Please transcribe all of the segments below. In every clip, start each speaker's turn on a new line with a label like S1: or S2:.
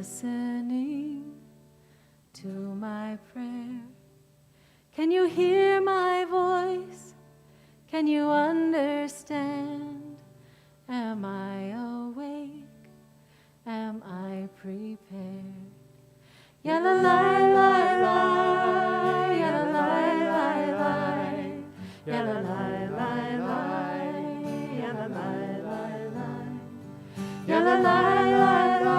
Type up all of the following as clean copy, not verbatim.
S1: listening to my prayer? Can you hear my voice? Can you understand? Am I awake? Am I prepared? Yalla la la la, yalla la la la, yalla la la la, yalla la la la, yalla la la la,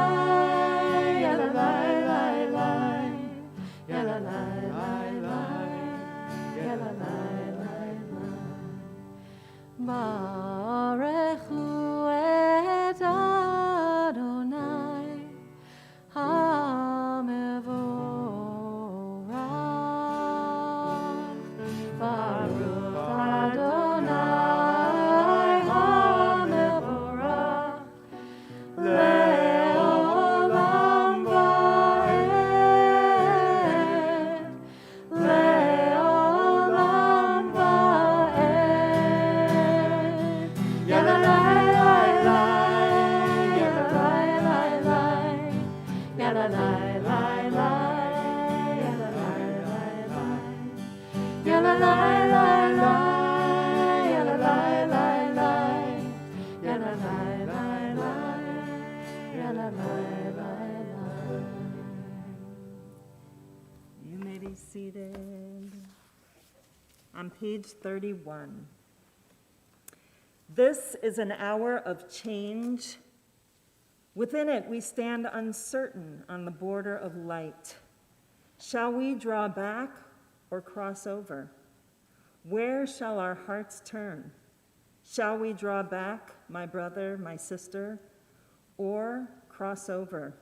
S1: yalla la la la, yalla la la la, yalla la la la. Barechu et Adonai HaMevorach. Baruch Adonai HaMevorach le'olam va'ed, le'olam va'ed. Yalla la la la, yalla la la la, yalla la la la, yalla la la la, yalla la la la, yalla la la la, yalla la la la, yalla la la la.
S2: You may be seated. On page 31. This is an hour of change. Within it, we stand uncertain on the border of light. Shall we draw back or cross over? Where shall our hearts turn? Shall we draw back, my brother, my sister, or cross over?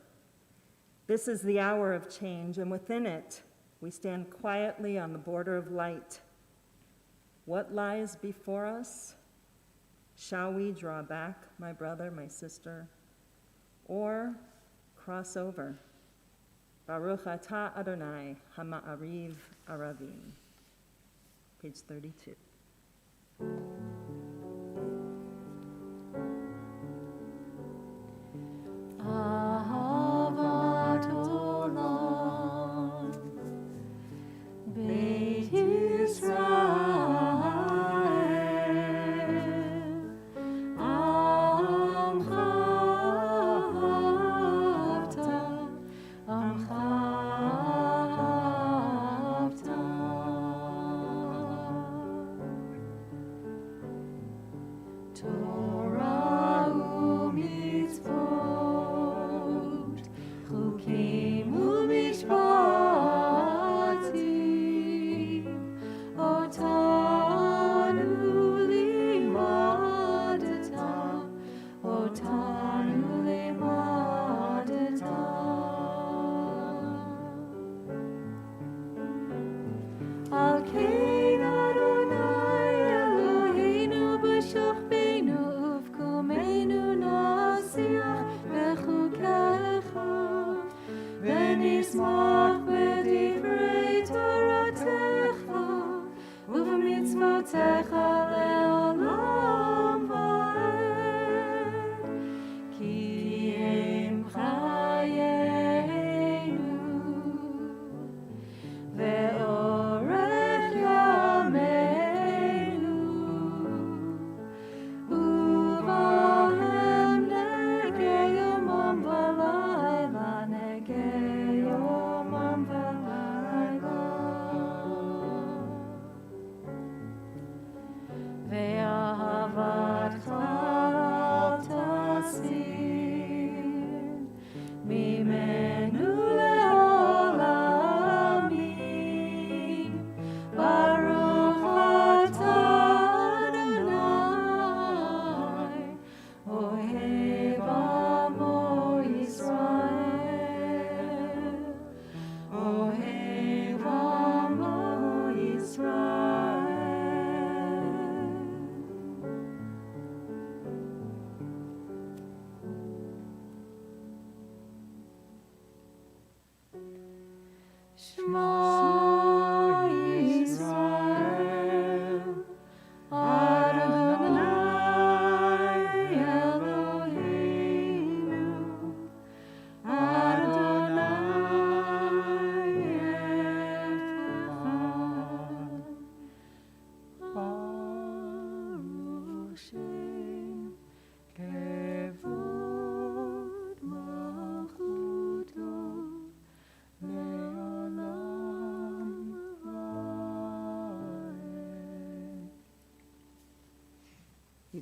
S2: This is the hour of change, and within it, we stand quietly on the border of light. What lies before us? Shall we draw back, my brother, my sister, or cross over? Baruch atah Adonai hama'ariv aravim. Page 32.
S1: Ahavat olam, Beit Yisrael, Amcha ahavta, Amcha ahavta. Torah u'mitzvot, chukim u'mishpatim, otanu limadata, otanu limadata. Al kein Adonai Eloheinu b'shachbenu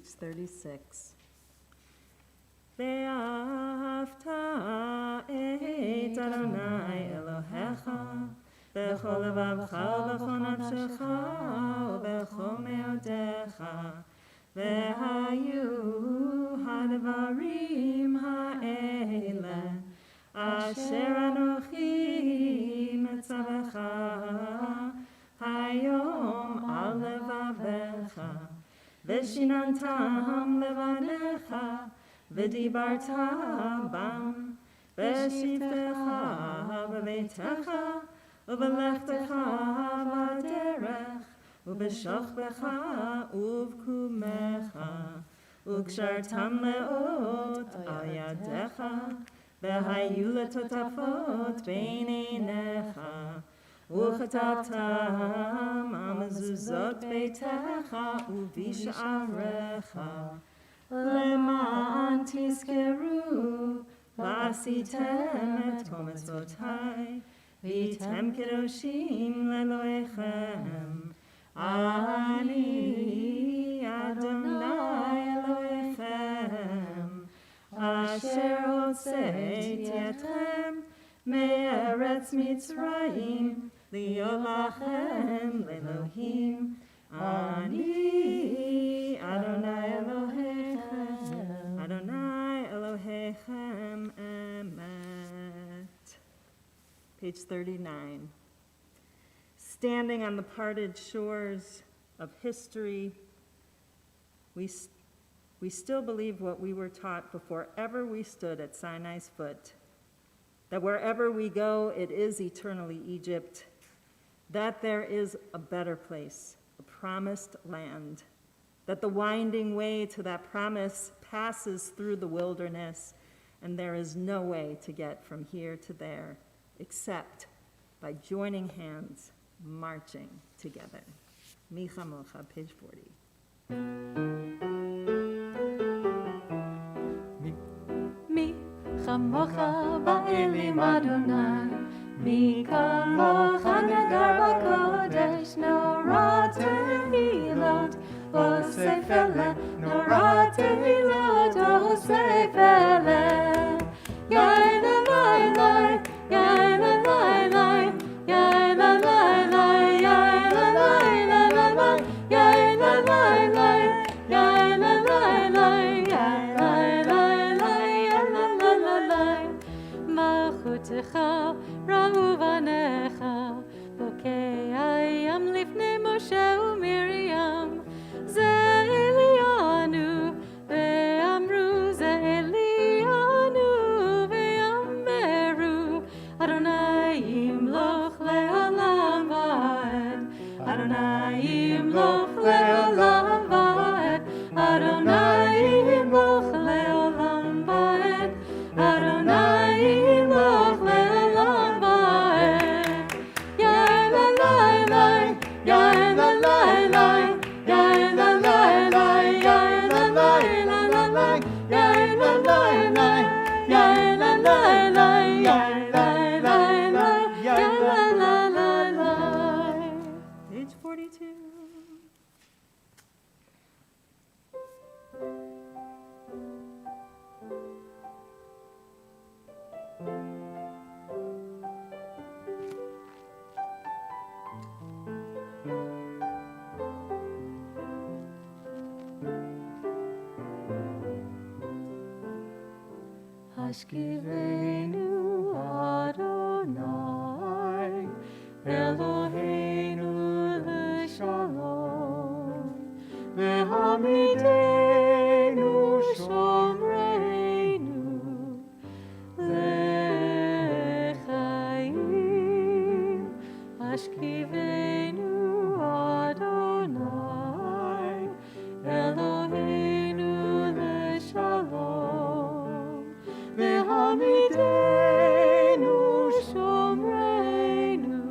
S2: page 36. Ve'ahavta et Adonai Elohecha b'chol levavcha u'b'chol nafshecha u'b'chol me'odecha ve'hayu ha'devarim ha'ele asher anochi metzavecha hayom al levavecha v'shinantam levanecha v'dibarta bam v'shiftecha b'beitecha u'b'lechtecha b'derech u'b'shochbecha u'v'kumecha u'kshartam le'ot al yadecha v'hayu letotafot bein einecha u'chatavtam al mezuzot beitecha u'v'ish'arecha למען תזכרו ועשיתם את כל מצוותיי והייתם קדושים לאלוהיכם אני אדוני אלוהיכם אשר הוצאתי אתכם מארץ מצרים להיות לכם לאלוהים אני אדוני אלוהיכם, אדוני אלוהיכם emet. Page 39. Standing on the parted shores of history, we still believe what we were taught before ever we stood at Sinai's foot, that wherever we go, it is eternally Egypt, that there is a better place, a promised land, that the winding way to that promise passes through the wilderness, and there is no way to get from here to there except by joining hands, marching together. Micha Mocha, page 40.
S1: מי כמוך באלים אדוני, מי כמוך נדר בקודש, נורא תהילות, עושה פלא, נורא תהילות, עושה פלא. יאי לי לי, יאי לי לי, יאי לי לי, יאי לי לי, יאי לי לי, יאי לי לי, מלכותך ראו בניך, בוקע ים לפני משה ומרים, זה אלינו, ואמרו זה אלינו, ואמרו אדוני ימלוך לעולם ועד, אדוני ימלוך לעולם ועד, אדוני ימלוך לעולם ועד, אדוני ימלוך לעולם ועד. יאי לי לי, יאי לי לי, יאי לי לי, יאי לי לי, יאי לי לי, יאי לי לי, יאי לי.
S2: Page 42.
S1: השכיבנו אדוני, אלוהינו לשלום, והעמידנו שומרנו לחיים. השכיבנו אדוני, אלוהינו לשלום, והעמידנו שומרנו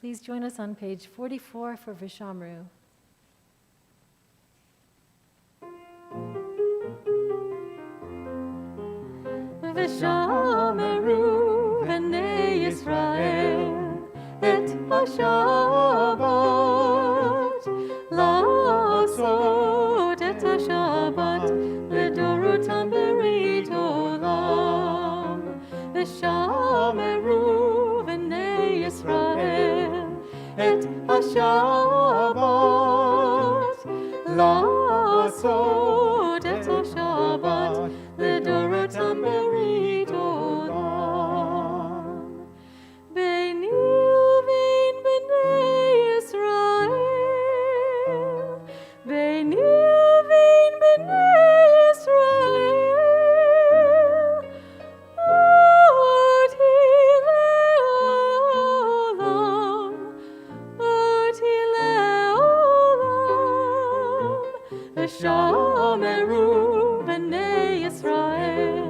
S1: Please join us on page 44 for Vishamru. Vishamru b'nei Yisrael et HaShabbat la'asot et HaShabbat לדורותם ברית עולם. ושמרו בני ישראל את השבת לעשות את השבת לדורותם ברית עולם. ביני ובין בני ישראל, ביני ובין בני ישראל, אותי לעולם, אותי לעולם. ושמרו בני ישראל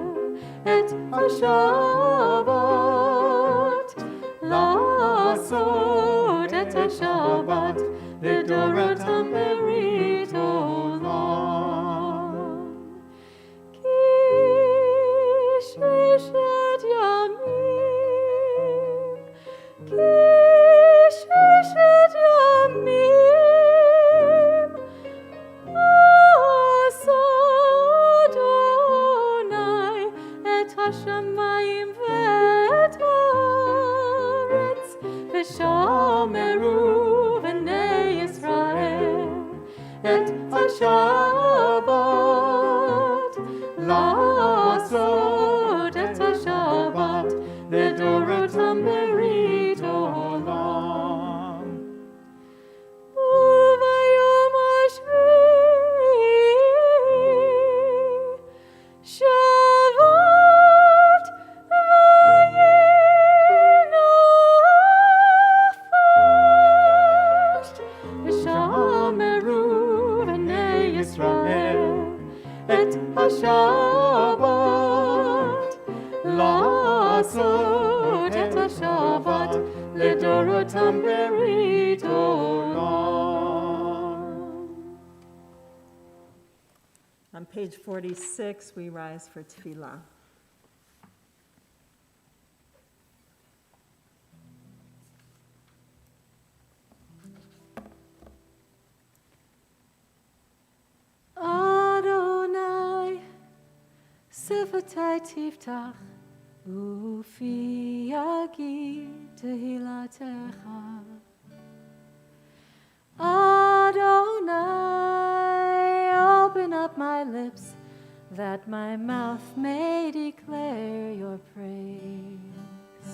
S1: את השבת, לעשות את השבת לדורותם ברית עולם. כי ששת ימים, כי ששת ימים עשה אדוני את השמיים ואת הארץ. ושמרו בני ישראל את השבת, לעשות את השבת לדורותם ברית עולם. וביום השביעי שבת וינפש. ושמרו בני ישראל את השבת, לעשות את השבת לדורותם ברית עולם.
S2: On page 46, we rise for tefillah.
S1: Adonai, שפתי תפתח ופי יגיד תהילתך. Adonai, open up my lips that my mouth may declare your praise.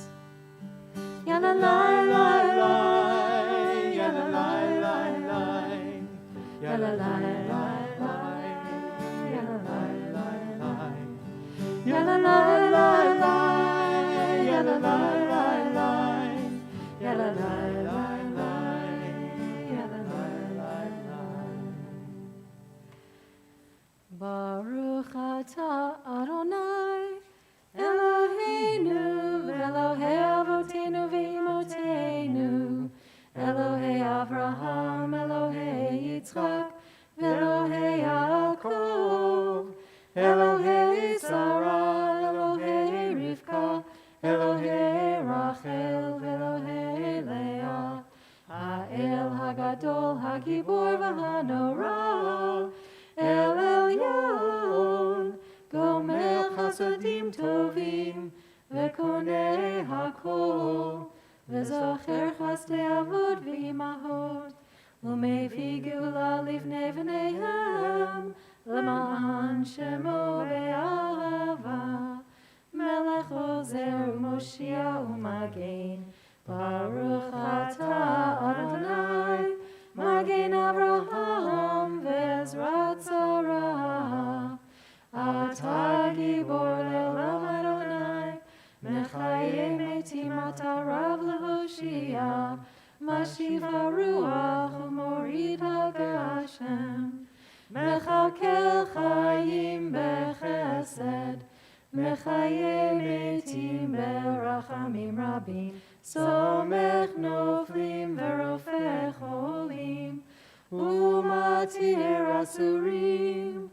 S1: Yalla lai lai lai, yalla lai lai lai, yalla lai lai lai, yalla lai lai lai, yalla lai lai lai, yalla lai lai lai, yalla lai lai lai, yalla lai lai lai. Baruch atah Adonai Eloheinu Elohei Avotenu v'Imotenu, Elohei Avraham, Elohei Yitzchak, Elohei Yaakov, Elohei Sarah, Elohei Rivka, Elohei Rachel, Elohei Leah, Ha'el Hagadol, Hagibor v'Hanora, El Elyon, Gomer Chasadim Tovim, V'Konei Hakol, V'Zocher Chasdei Avot v'Imahot, U'Mevii Geula Livnei V'neihem, L'ma'an Shemo Be'ahava, Melech Ozer U'Moshia U'Magen, Baruch atah Adonai, Magen Avraham Ve'ezrat Sarah, Atah Gibor Le'olam Adonai, Mechaye Metim Atah Rav Lehoshia, Mashiv HaRuach U'Morid HaGashem, Mechakel Chayim Bechesed, Mechaye Metim Berachamim Rabim, Somech Noflim asurim,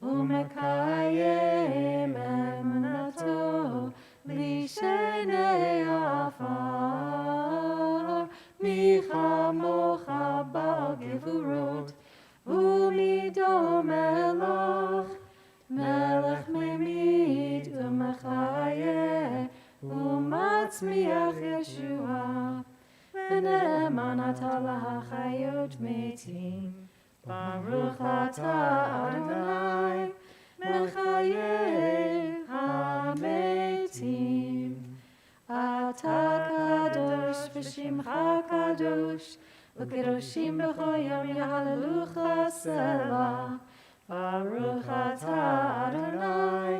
S1: umekayem emanato, lishenei afar, michamocha bal gevurot, umido melach, melech memid umechayeh, umatzmiach Yeshua, v'ne'emanata lahachayot metim, Baruch atah Adonai, mechayeh hametim. Atah kadosh v'shimcha kadosh, v'kedoshim b'chol yom yahalelucha selah. Baruch atah Adonai,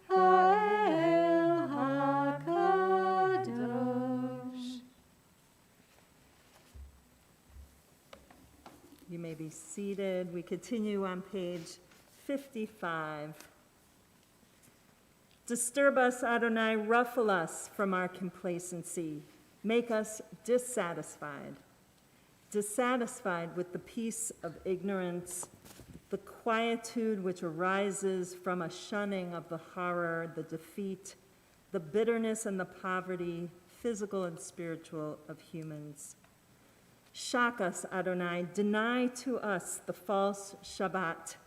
S1: ha'el hakadosh.
S2: You may be seated. We continue on page 55. Disturb us, Adonai, ruffle us from our complacency. Make us dissatisfied with the peace of ignorance, the quietude which arises from a shunning of the horror, the defeat, the bitterness and the poverty, physical and spiritual, of humans. Shock us, Adonai, deny to us the false Shabbat,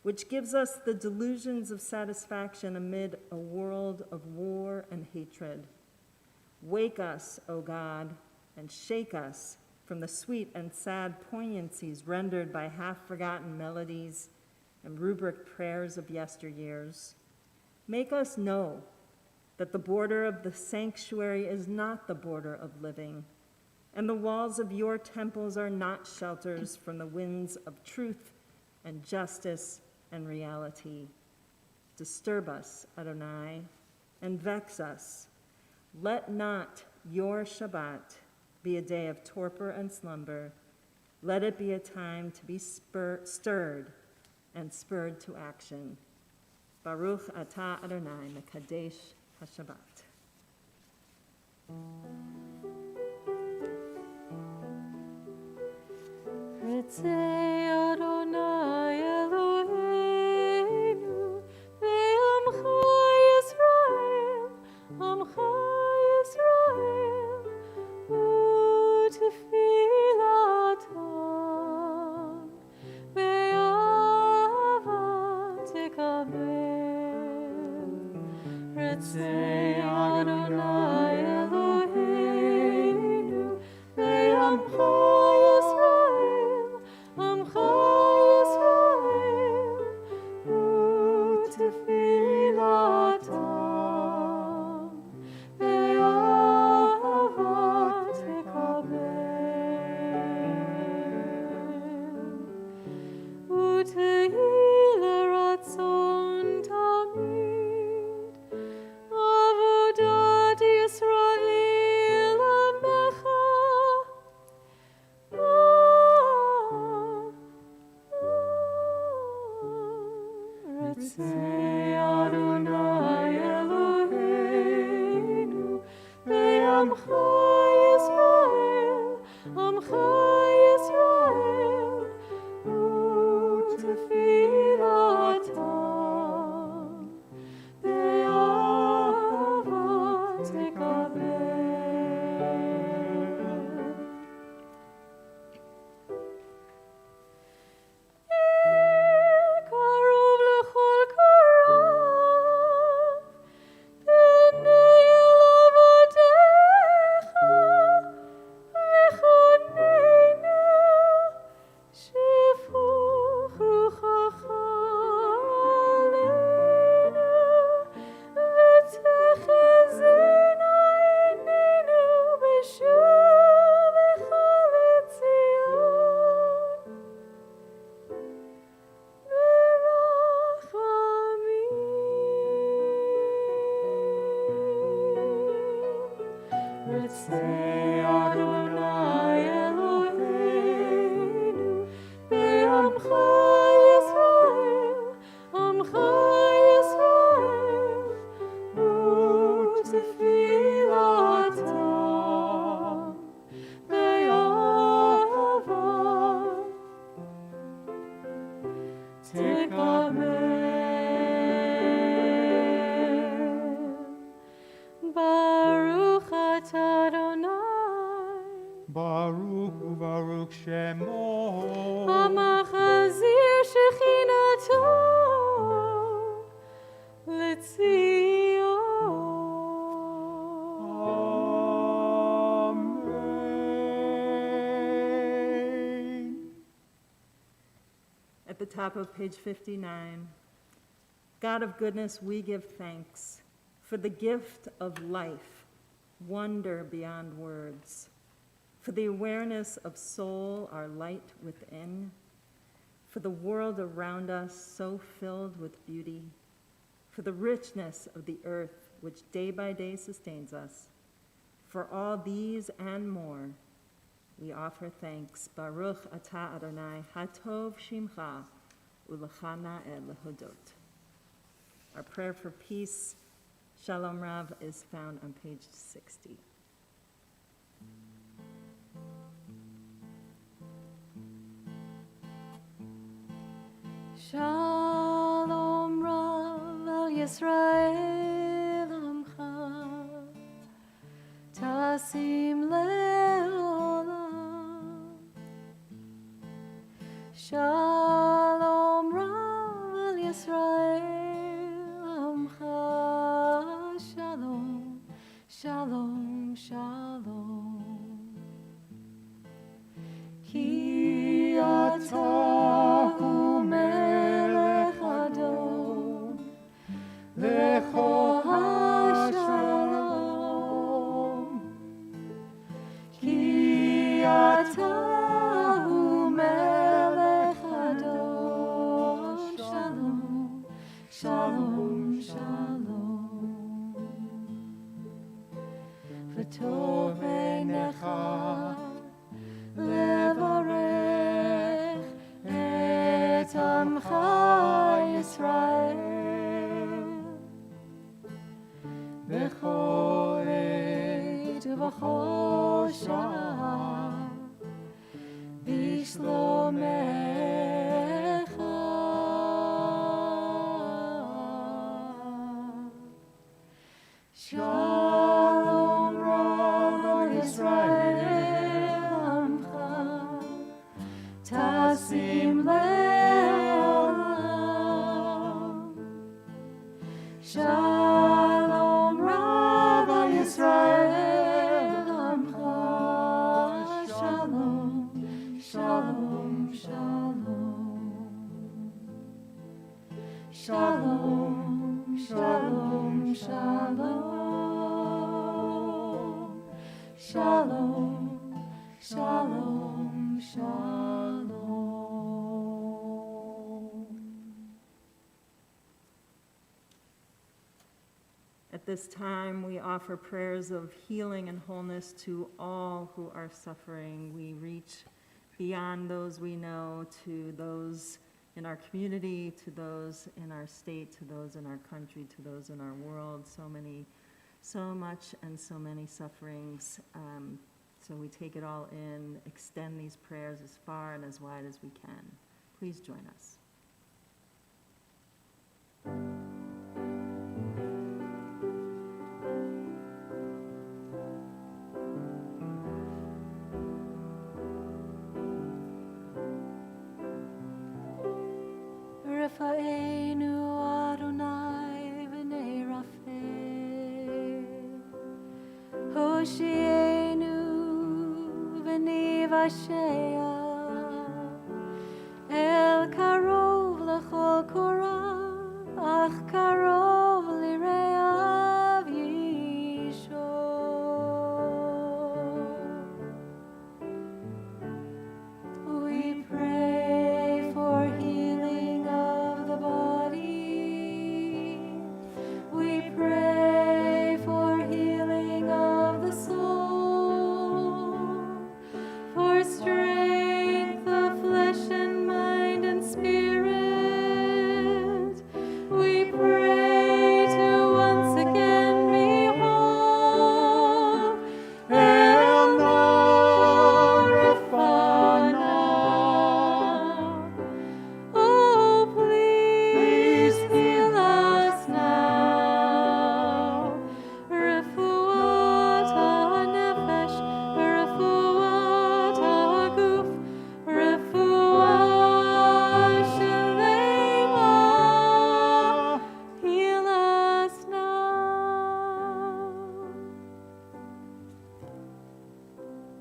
S2: which gives us the delusions of satisfaction amid a world of war and hatred. Wake us, O God, and shake us from the sweet and sad poignancies rendered by half-forgotten melodies and rubric prayers of yesteryears. Make us know that the border of the sanctuary is not the border of living, and the walls of your temples are not shelters from the winds of truth and justice and reality. Disturb us, Adonai, and vex us. Let not your Shabbat be a day of torpor and slumber. Let it be a time to be stirred and spurred to action. Baruch atah Adonai mekadesh HaShabbat.
S1: Ritzei Adonai Eloheinu, ve'amcha Yisrael, amcha Yisrael, u'tefilatam, ve'ava tekabel. Ritzei Adonai Eloheinu, ve'amcha
S3: Baruch ubaruch Shemo.
S1: המחזיר שכינתו לציון.
S3: Amen.
S2: At the top of page 59, God of goodness, we give thanks for the gift of life, wonder beyond words, for the awareness of soul, our light within, for the world around us so filled with beauty, for the richness of the earth which day by day sustains us. For all these and more, we offer thanks. Baruch atah Adonai, hatov shimcha, ulachana el hodot. Our prayer for peace, Shalom Rav, is found on page 60.
S1: Shalom Rav al Yisrael Amcha, Tasim le'olam. Shalom Rav al Yisrael Amcha, Shalom, Shalom, Shalom. Ki atah hu melech Adon, lecho hashalom. Ki atah hu melech Adon, Shalom, Shalom, Shalom. V'tov beinecha levarech et amcha Yisrael b'chol עת ובכל שעה בשלומך. Shalom Rav al Yisrael Amcha, Tasim le'olam. Shalom Rav al Yisrael Amcha, Shalom, Shalom, Shalom. Shalom, Shalom, Shalom. Shalom, Shalom, Shalom.
S2: At this time, we offer prayers of healing and wholeness to all who are suffering. We reach beyond those we know to those in our community, to those in our state, to those in our country, to those in our world. So much and so many sufferings. So we take it all in, extend these prayers as far and as wide as we can. Please join us.
S1: Rafa'enu Adonai v'nei Rafeh, Hoshienu v'nei Vashea, El karov l'chol korah, ach karov lireav yishor. We pray for healing of the body. We pray for healing of the soul, for strength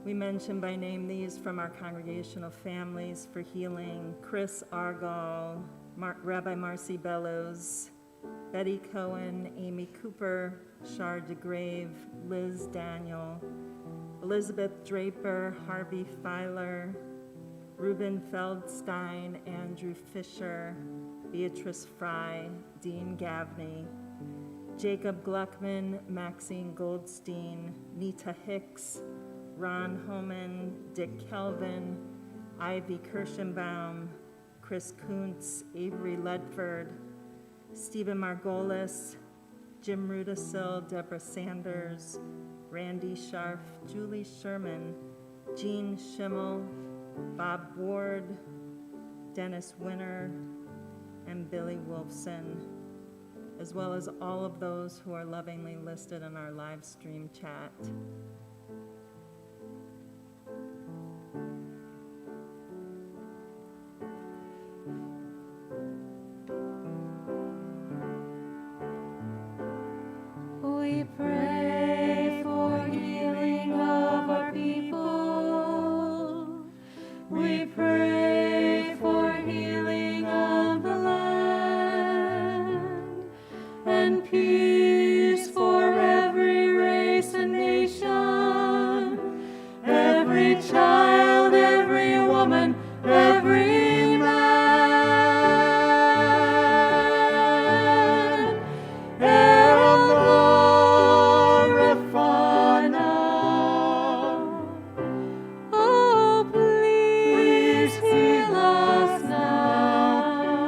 S2: We mention by name these from our congregational families for healing: Chris Argall, Rabbi Marcy Bellows, Betty Cohen, Amy Cooper, Char DeGrave, Liz Daniel, Elizabeth Draper, Harvey Filer, Reuben Feldstein, Andrew Fisher, Beatrice Fry, Dean Gavney, Jacob Gluckman, Maxine Goldstein, Nita Hicks, Ron Homan, Dick Kelvin, Ivy Kirschenbaum, Chris Kuntz, Avery Ledford, Stephen Margolis, Jim Rudisil, Deborah Sanders, Randy Scharf, Julie Sherman, Jean Schimmel, Bob Ward, Dennis Winter, and Billy Wolfson, as well as all of those who are lovingly listed in our live stream chat.
S1: We pray for healing of our people. We pray for healing of the land and peace for every race and nation, every child, every woman, every man. Oh, please heal us now.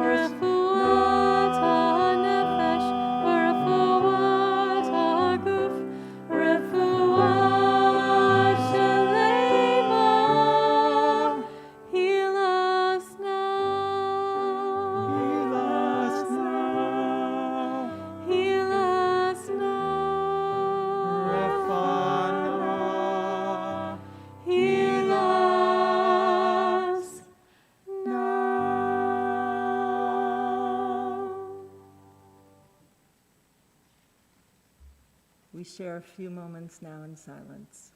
S1: Refuat ha'nefesh, refuat ha'guf, refuat shalema. Heal us now.
S3: Heal us now.
S1: Heal us now.
S3: Refana.
S1: Heal us now.
S2: We share a few moments now in silence.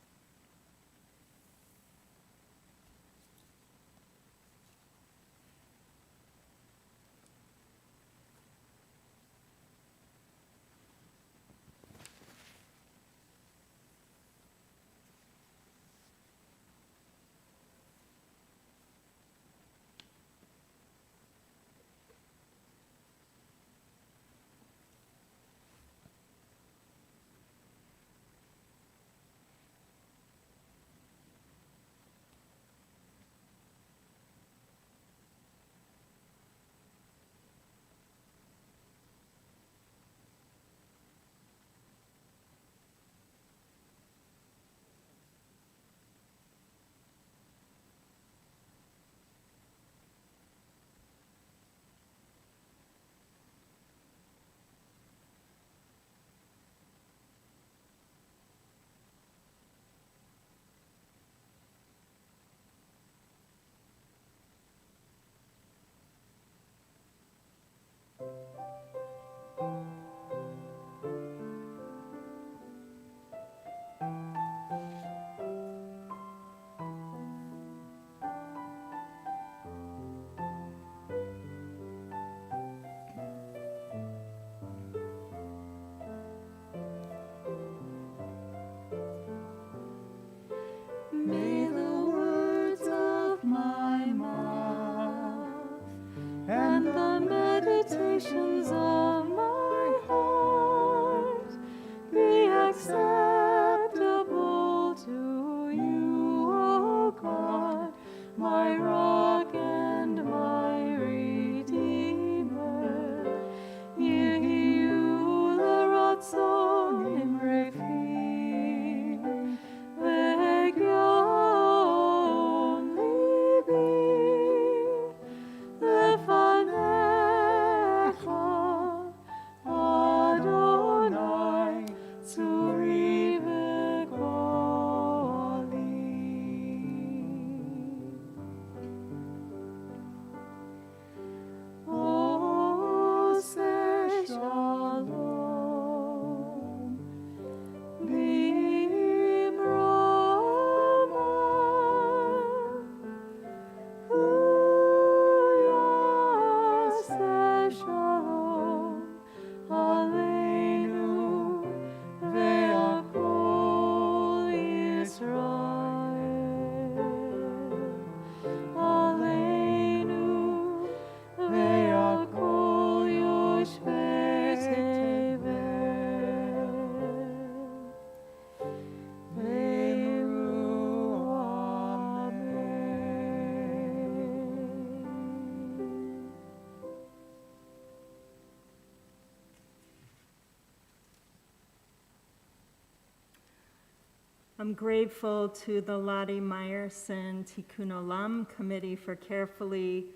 S2: I'm grateful to the Lottie Meyerson Tikkun Olam Committee for carefully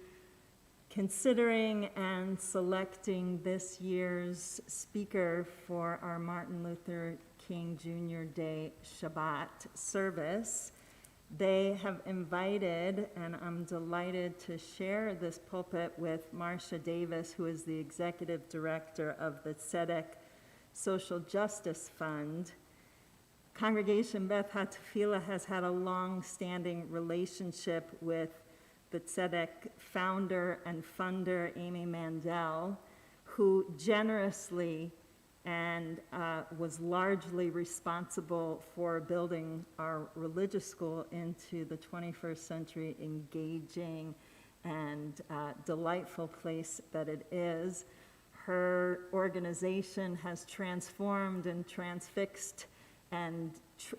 S2: considering and selecting this year's speaker for our Martin Luther King Jr. Day Shabbat service. They have invited, and I'm delighted to share this pulpit with Marcia Davis, who is the executive director of the Tzedek Social Justice Fund. Congregation Beth HaTefillah has had a long-standing relationship with the Tzedek founder and funder, Amy Mandel, who generously and was largely responsible for building our religious school into the 21st century engaging and delightful place that it is. Her organization has transformed and transfixed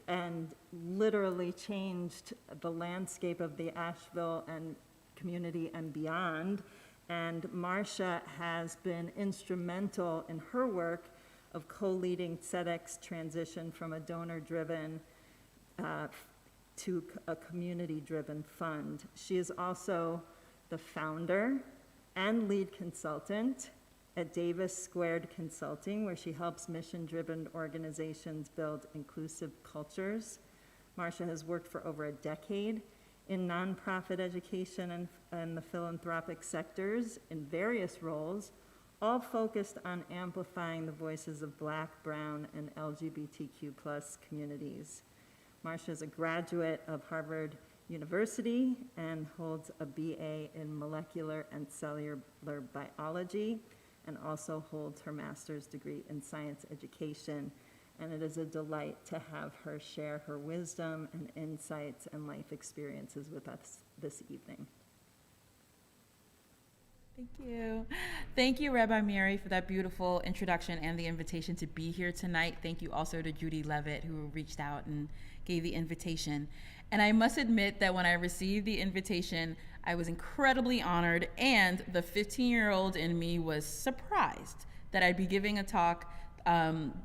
S2: and literally changed the landscape of the Asheville and community and beyond. And Marcia has been instrumental in her work of co-leading Tzedek's transition from a donor-driven to a community-driven fund. She is also the founder and lead consultant at Davis Squared Consulting, where she helps mission-driven organizations build inclusive cultures. Marcia has worked for over a decade in nonprofit education and the philanthropic sectors in various roles, all focused on amplifying the voices of Black, Brown, and LGBTQ+ communities. Marcia is a graduate of Harvard University and holds a BA in molecular and cellular biology, and also holds her master's degree in science education. And it is a delight to have her share her wisdom and insights and life experiences with us this evening.
S4: Thank you. Thank you, Rabbi Meiri, for that beautiful introduction and the invitation to be here tonight. Thank you also to Judy Levitt, who reached out and gave the invitation. And I must admit that when I received the invitation, I was incredibly honored, and the 15-year-old in me was surprised that I'd be giving a talk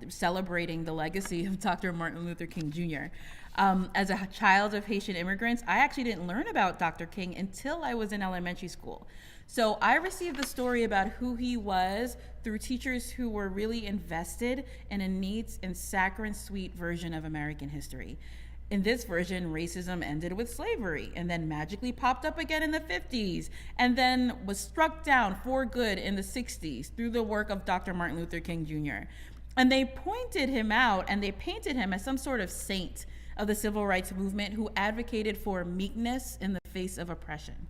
S4: celebrating the legacy of Dr. Martin Luther King Jr. As a child of Haitian immigrants, I actually didn't learn about Dr. King until I was in elementary school. So I received the story about who he was through teachers who were really invested in a neat and saccharine sweet version of American history. In this version, racism ended with slavery and then magically popped up again in the 50s and then was struck down for good in the 60s through the work of Dr. Martin Luther King Jr. And they pointed him out and they painted him as some sort of saint of the civil rights movement who advocated for meekness in the face of oppression.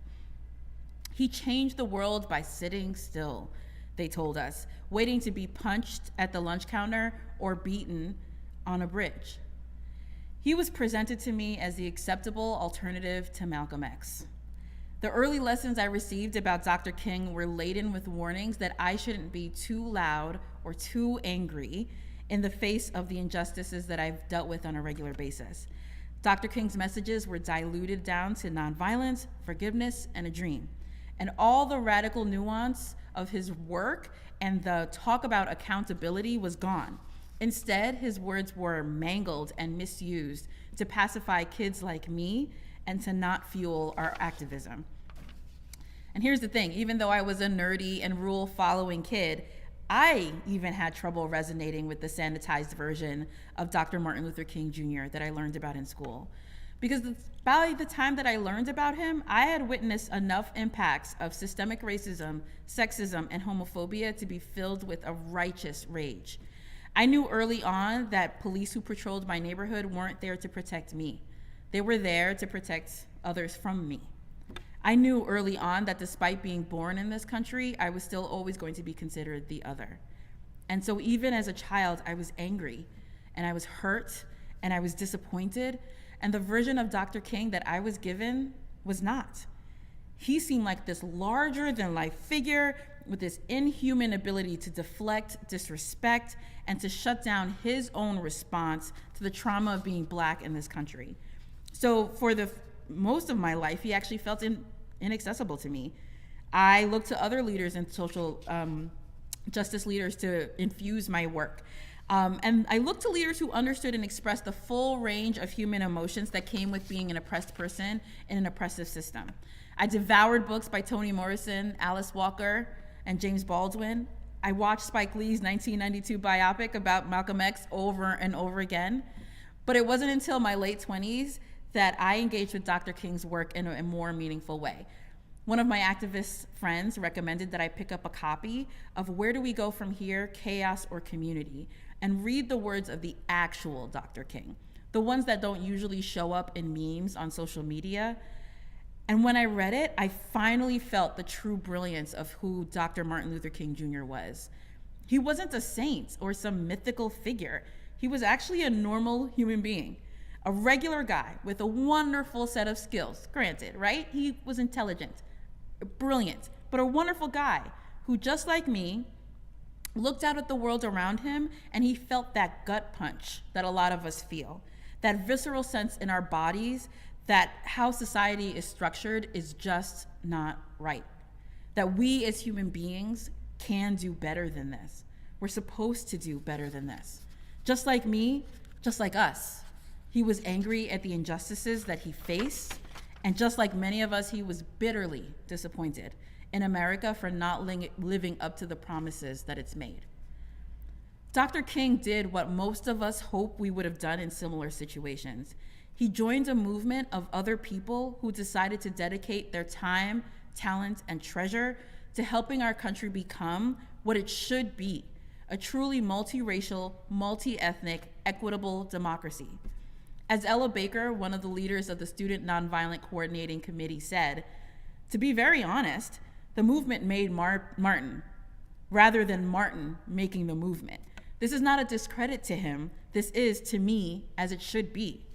S4: He changed the world by sitting still, they told us, waiting to be punched at the lunch counter or beaten on a bridge. He was presented to me as the acceptable alternative to Malcolm X. The early lessons I received about Dr. King were laden with warnings that I shouldn't be too loud or too angry in the face of the injustices that I've dealt with on a regular basis. Dr. King's messages were diluted down to nonviolence, forgiveness, and a dream. And all the radical nuance of his work and the talk about accountability was gone. Instead, his words were mangled and misused to pacify kids like me and to not fuel our activism. And here's the thing, even though I was a nerdy and rule-following kid, I even had trouble resonating with the sanitized version of Dr. Martin Luther King Jr. that I learned about in school. Because by the time that I learned about him, I had witnessed enough impacts of systemic racism, sexism, and homophobia to be filled with a righteous rage. I knew early on that police who patrolled my neighborhood weren't there to protect me. They were there to protect others from me. I knew early on that despite being born in this country, I was still always going to be considered the other. And so even as a child, I was angry, and I was hurt, and I was disappointed, and the version of Dr. King that I was given was not. He seemed like this larger-than-life figure with this inhuman ability to deflect, disrespect, and to shut down his own response to the trauma of being Black in this country. So for the most of my life, he actually felt inaccessible to me. I looked to other leaders and social justice leaders to infuse my work. And I looked to leaders who understood and expressed the full range of human emotions that came with being an oppressed person in an oppressive system. I devoured books by Toni Morrison, Alice Walker, and James Baldwin. I watched Spike Lee's 1992 biopic about Malcolm X over and over again. But it wasn't until my late 20s that I engaged with Dr. King's work in a more meaningful way. One of my activist friends recommended that I pick up a copy of Where Do We Go From Here, Chaos or Community, and read the words of the actual Dr. King, the ones that don't usually show up in memes on social media. And when I read it, I finally felt the true brilliance of who Dr. Martin Luther King Jr. was. He wasn't a saint or some mythical figure. He was actually a normal human being, a regular guy with a wonderful set of skills, granted, right? He was intelligent, brilliant, but a wonderful guy who, just like me, looked out at the world around him and he felt that gut punch that a lot of us feel, that visceral sense in our bodies that how society is structured is just not right. That we as human beings can do better than this. We're supposed to do better than this. Just like me, just like us. He was angry at the injustices that he faced, and just like many of us, he was bitterly disappointed in America for not living up to the promises that it's made. Dr. King did what most of us hope we would have done in similar situations. He joined a movement of other people who decided to dedicate their time, talent, and treasure to helping our country become what it should be, a truly multiracial, multi-ethnic, equitable democracy. As Ella Baker, one of the leaders of the Student Nonviolent Coordinating Committee, said, to be very honest, the movement made Martin, rather than Martin making the movement. This is not a discredit to him. This is, to me, as it should be.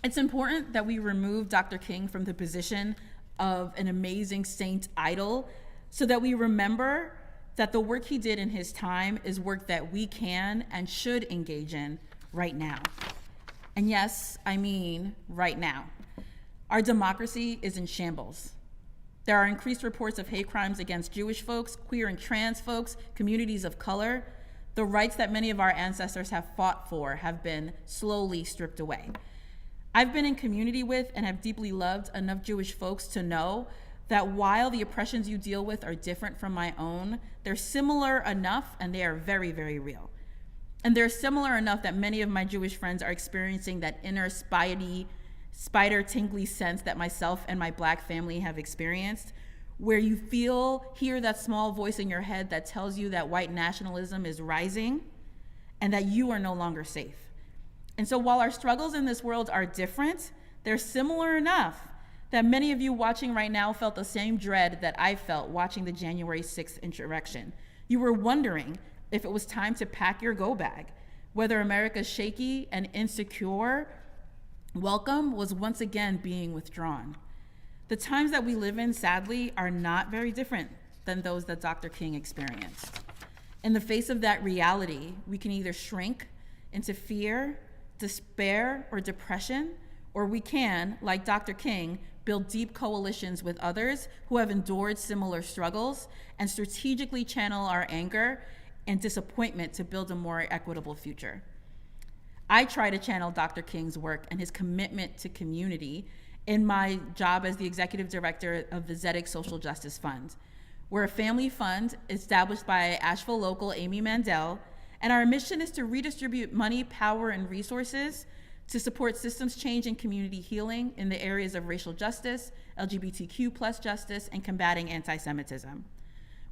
S4: It's important that we remove Dr. King from the position of an amazing saint idol so that we remember that the work he did in his time is work that we can and should engage in right now. And yes, I mean right now. Our democracy is in shambles. There are increased reports of hate crimes against Jewish folks, queer and trans folks, communities of color. The rights that many of our ancestors have fought for have been slowly stripped away. I've been in community with and have deeply loved enough Jewish folks to know that while the oppressions you deal with are different from my own, they're similar enough and they are very, very real. And they're similar enough that many of my Jewish friends are experiencing that inner spider tingly sense that myself and my Black family have experienced, where you hear that small voice in your head that tells you that white nationalism is rising and that you are no longer safe. And so while our struggles in this world are different, they're similar enough that many of you watching right now felt the same dread that I felt watching the January 6th insurrection. You were wondering if it was time to pack your go bag, whether America's shaky and insecure welcome was once again being withdrawn. The times that we live in, sadly, are not very different than those that Dr. King experienced. In the face of that reality, we can either shrink into fear, despair, or depression, or we can, like Dr. King, build deep coalitions with others who have endured similar struggles and strategically channel our anger and disappointment to build a more equitable future. I try to channel Dr. King's work and his commitment to community in my job as the executive director of the Zedek Social Justice Fund. We're a family fund established by Asheville local Amy Mandel, and our mission is to redistribute money, power, and resources to support systems change and community healing in the areas of racial justice, LGBTQ+ justice, and combating anti-Semitism.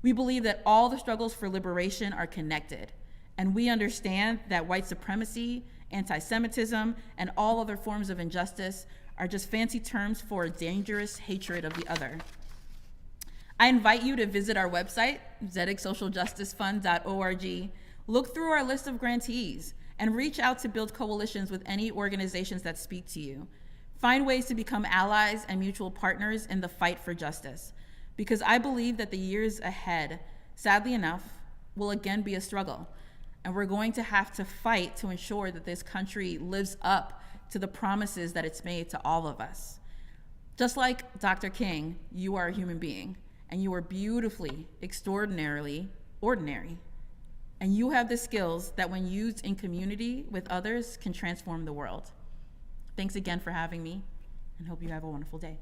S4: We believe that all the struggles for liberation are connected, and we understand that white supremacy, anti-Semitism, and all other forms of injustice are just fancy terms for a dangerous hatred of the other. I invite you to visit our website, zedeksocialjusticefund.org, look through our list of grantees, and reach out to build coalitions with any organizations that speak to you. Find ways to become allies and mutual partners in the fight for justice, because I believe that the years ahead, sadly enough, will again be a struggle, and we're going to have to fight to ensure that this country lives up to the promises that it's made to all of us. Just like Dr. King, you are a human being, and you are beautifully, extraordinarily ordinary. And you have the skills that, when used in community with others, can transform the world. Thanks again for having me, and hope you have a wonderful day.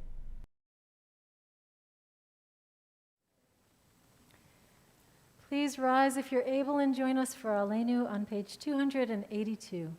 S1: Please rise if you're able and join us for Aleinu on page 282.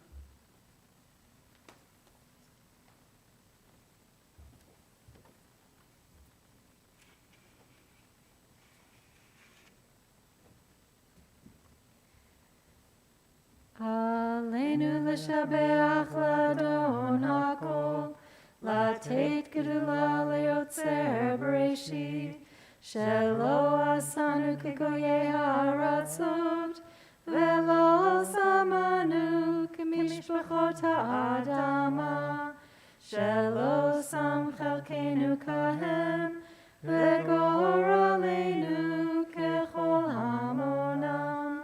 S1: Aleinu l'shabeach l'Adon hakol, לתת גדולה ליוצר בראשית, שלא עשנו כגויי הארצות, ולא שמנו כמשפחות האדמה, שלא שם חלקנו כהם, וגורלנו ככל המונם.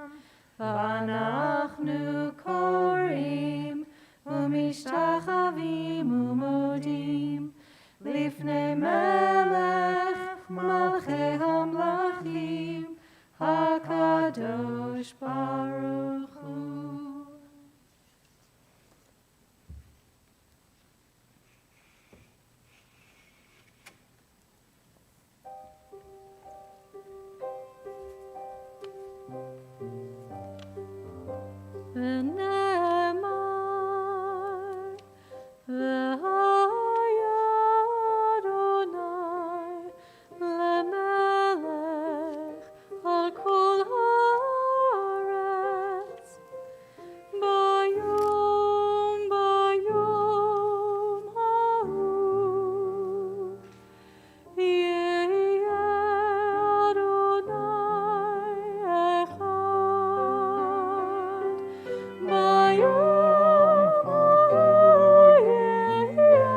S1: ואנחנו קוראים ומשתחווים ומודים לפני מלך מלכי המלכים הקדוש ברוך הוא. ונאמר והיה אדוני למלך על כל הארץ ביום ההוא יהיה אדוני אחד ביום ההוא יהיה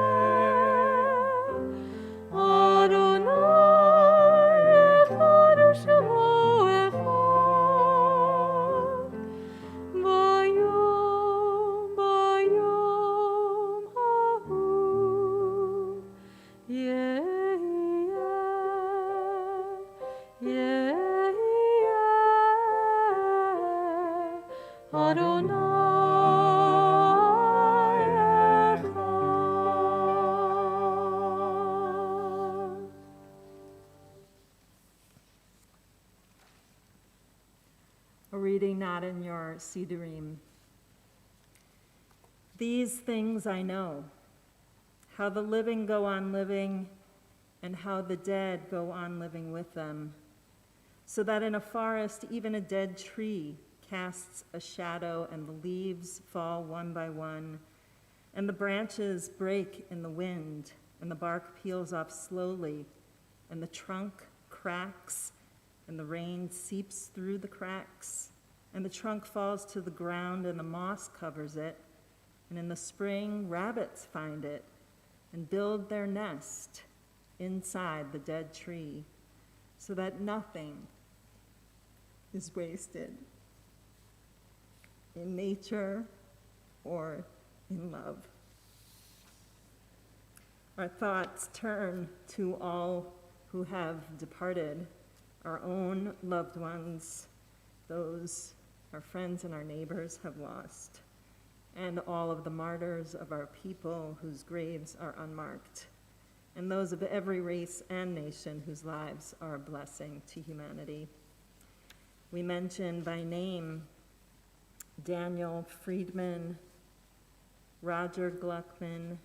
S1: אדוני אחד ושמו אחד ביום ההוא יהיה אדוני אחד.
S2: A reading not in your Sidurim. These things I know, how the living go on living, and how the dead go on living with them, so that in a forest even a dead tree casts a shadow, and the leaves fall one by one, and the branches break in the wind, and the bark peels off slowly, and the trunk cracks, and the rain seeps through the cracks, and the trunk falls to the ground, and the moss covers it, and in the spring rabbits find it and build their nest inside the dead tree, so that nothing is wasted in nature or in love. Our thoughts turn to all who have departed, our own loved ones, those our friends and our neighbors have lost, and all of the martyrs of our people whose graves are unmarked, and those of every race and nation whose lives are a blessing to humanity. We mention by name Daniel Friedman, Roger Gluckman,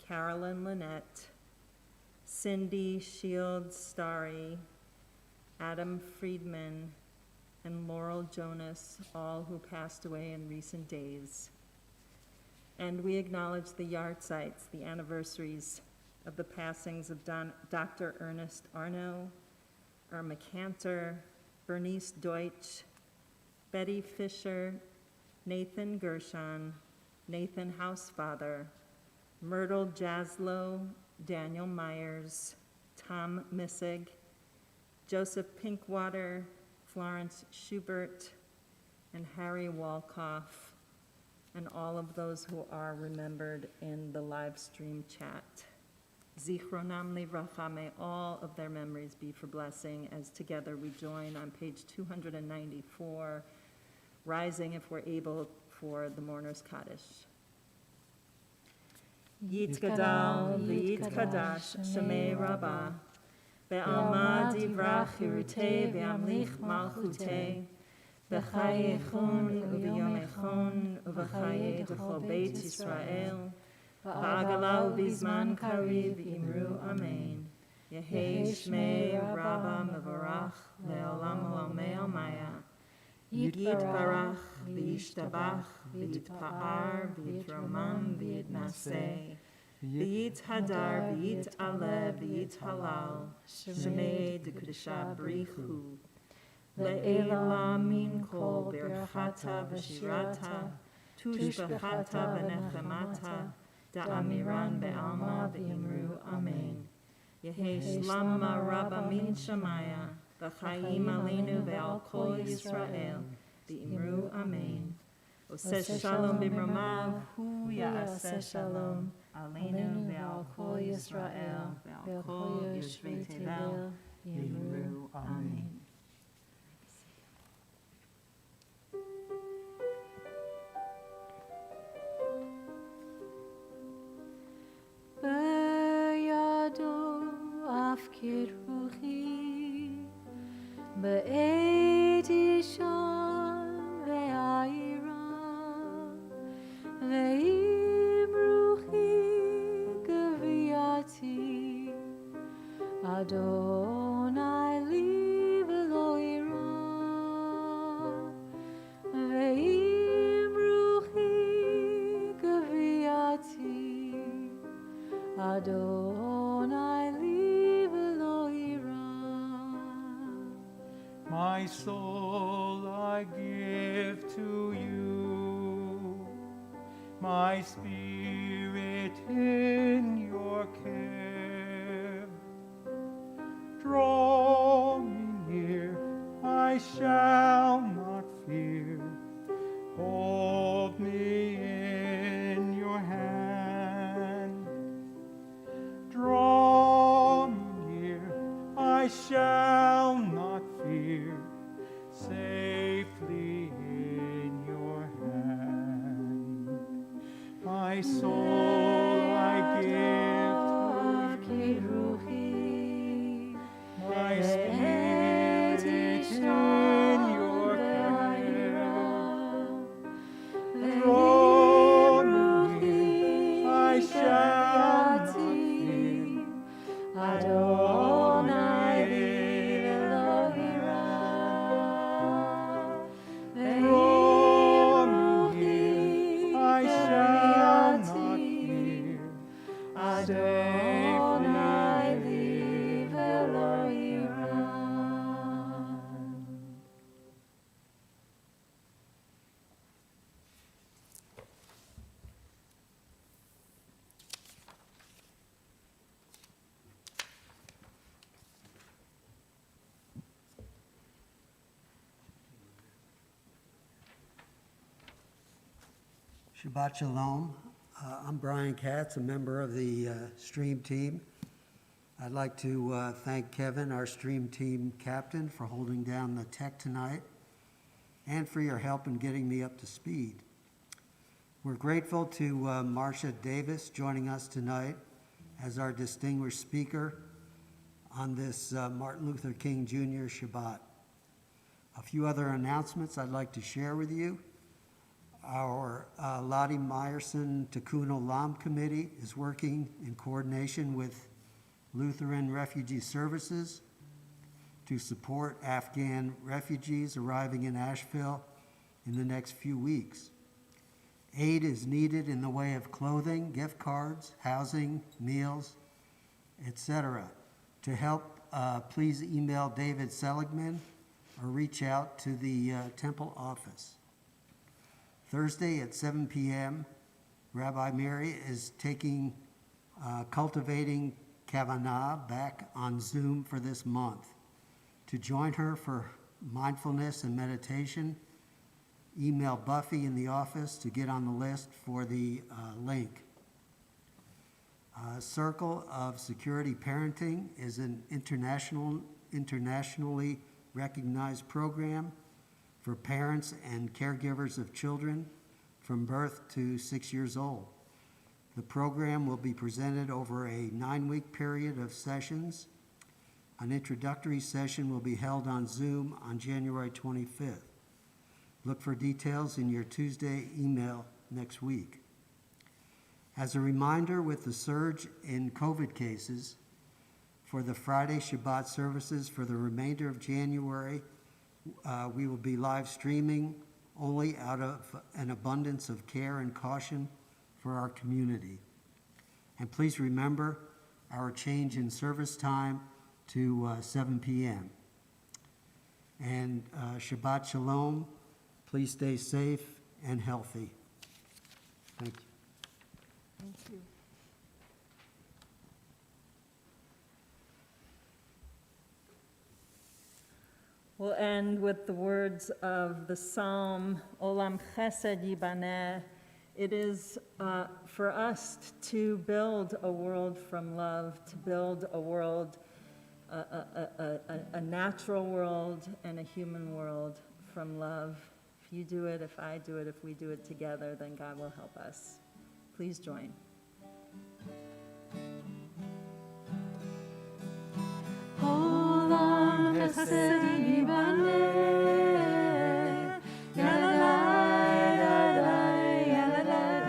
S2: Carolyn Lynette, Cindy Shields Starry, Adam Friedman, and Laurel Jonas, all who passed away in recent days. And we acknowledge the yahrzeits, the anniversaries of the passings of Dr. Ernest Arnault, Irma Cantor, Bernice Deutsch, Betty Fisher, Nathan Gershon, Nathan Housefather, Myrtle Jaslow, Daniel Myers, Tom Missig, Joseph Pinkwater, Florence Schubert, and Harry Walkoff, and all of those who are remembered in the live stream chat. Zichronam livracha, may all of their memories be for blessing, as together we join on page 294, rising if we're able for the mourner's Kaddish. Yitgadal v'yitkadash shemei Rabba, be'alma divrach hirutei ve'amlich malchutei, b'chayechon u'v'yomechon u'v'chayei d'chol beit Yisrael, v'agala u'bizman kariv imru amen. Yehei shmei Rabba mevorach le'olam olamei almaya. Yitbarach v'yishtabach v'yitpa'ar v'yitromam v'yitnaseh v'yithadar v'yit'aleh v'yithalal shemei d'kedusha brichu le'ela min kol birchata v'shirata tushbachata v'nechemata da'amiran be'alma v'imru amen. Yehei shlama Rabba min shamaya v'chaim aleinu ve'al kol Yisrael v'imru amen. Oseh shalom b'mromav hu ya'aseh shalom aleinu ve'al kol Yisrael ve'al kol yoshvei tevel v'imru amen.
S1: B'yado afkir ruchi b'eit ishon ve'ayira ve'im ruchi gaviyati Adonai li v'lo ira ve'im ruchi gaviyati Adonai li v'lo ira.
S3: My soul I give to you, my spirit in your care. Draw me near, I shall not fear. Hold me in your hand. Draw me near, I shall not fear. Safely in your hand. My soul I give to you, my spirit in your care. Draw me near, I shall not fear. Adonai v'lo ira. Draw me near, I shall not fear. Adonai v'lo ira.
S5: Shabbat Shalom. I'm Brian Katz, a member of the stream team. I'd like to thank Kevin, our stream team captain, for holding down the tech tonight and for your help in getting me up to speed. We're grateful to Marcia Davis joining us tonight as our distinguished speaker on this Martin Luther King Jr. Shabbat. A few other announcements I'd like to share with you. Our Lottie Meyerson Tikkun Olam Committee is working in coordination with Lutheran Refugee Services to support Afghan refugees arriving in Asheville in the next few weeks. Aid is needed in the way of clothing, gift cards, housing, meals, etc. To help, please email David Seligman or reach out to the temple office. Thursday at 7 p.m., Rabbi Meiri is taking Cultivating Kavanah back on Zoom for this month. To join her for mindfulness and meditation, email Buffy in the office to get on the list for the link. Circle of Security Parenting is an internationally recognized program for parents and caregivers of children from birth to 6 years old. The program will be presented over a 9-week period of sessions. An introductory session will be held on Zoom on January 25th. Look for details in your Tuesday email next week. As a reminder, with the surge in COVID cases, for the Friday Shabbat services for the remainder of January, we will be live streaming only out of an abundance of care and caution for our community. And please remember our change in service time to 7 p.m. And Shabbat Shalom. Please stay safe and healthy. Thank you.
S2: Thank you. We'll end with the words of the Psalm, Olam Chesed Yibaneh. It is for us to build a world from love, to build a world, a natural world and a human world from love. If you do it, if I do it, if we do it together, then God will help us. Please join.
S1: Olam Chesed Yibaneh, Yaladai, Yaladai.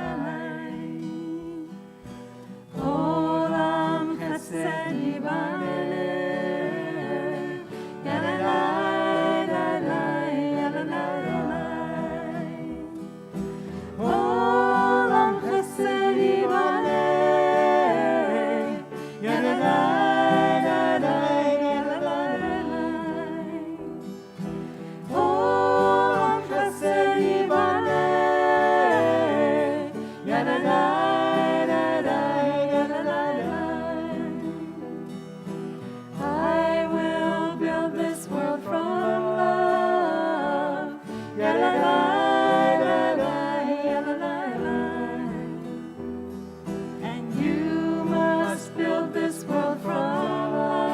S1: Olam Chesed Yibaneh, Yaladai, Yaladai. Olam Chesed Yibaneh, Yaladai. I will build this world from love. And you must build this world from love.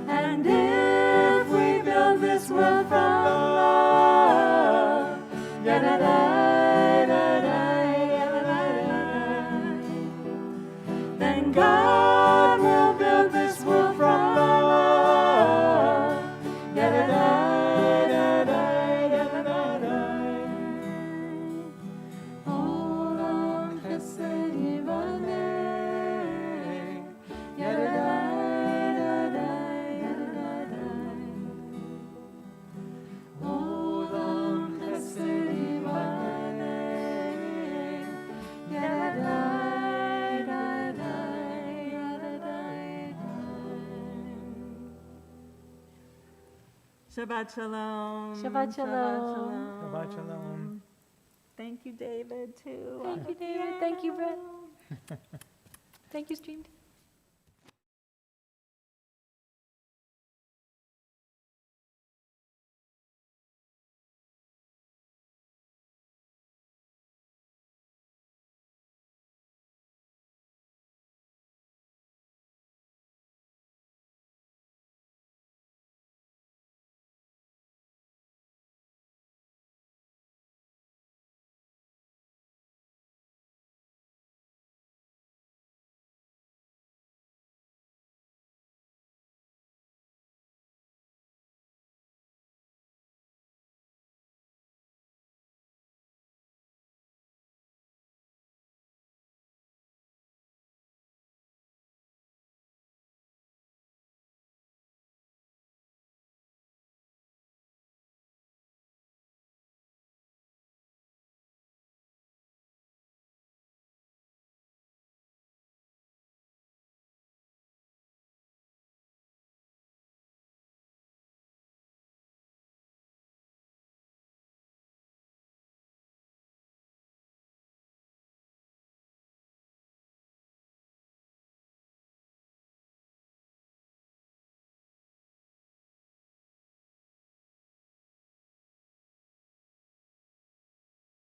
S1: And if we build this world from love, then God will build this world from love. Olam Chesed Yibaneh, Olam Chesed Yibaneh,
S2: Shabbat Shalom.
S1: Shabbat Shalom.
S3: Shabbat Shalom.
S2: Thank you, David, too.
S1: Thank you, David. Thank you, Brett. Thank you, Stream Team.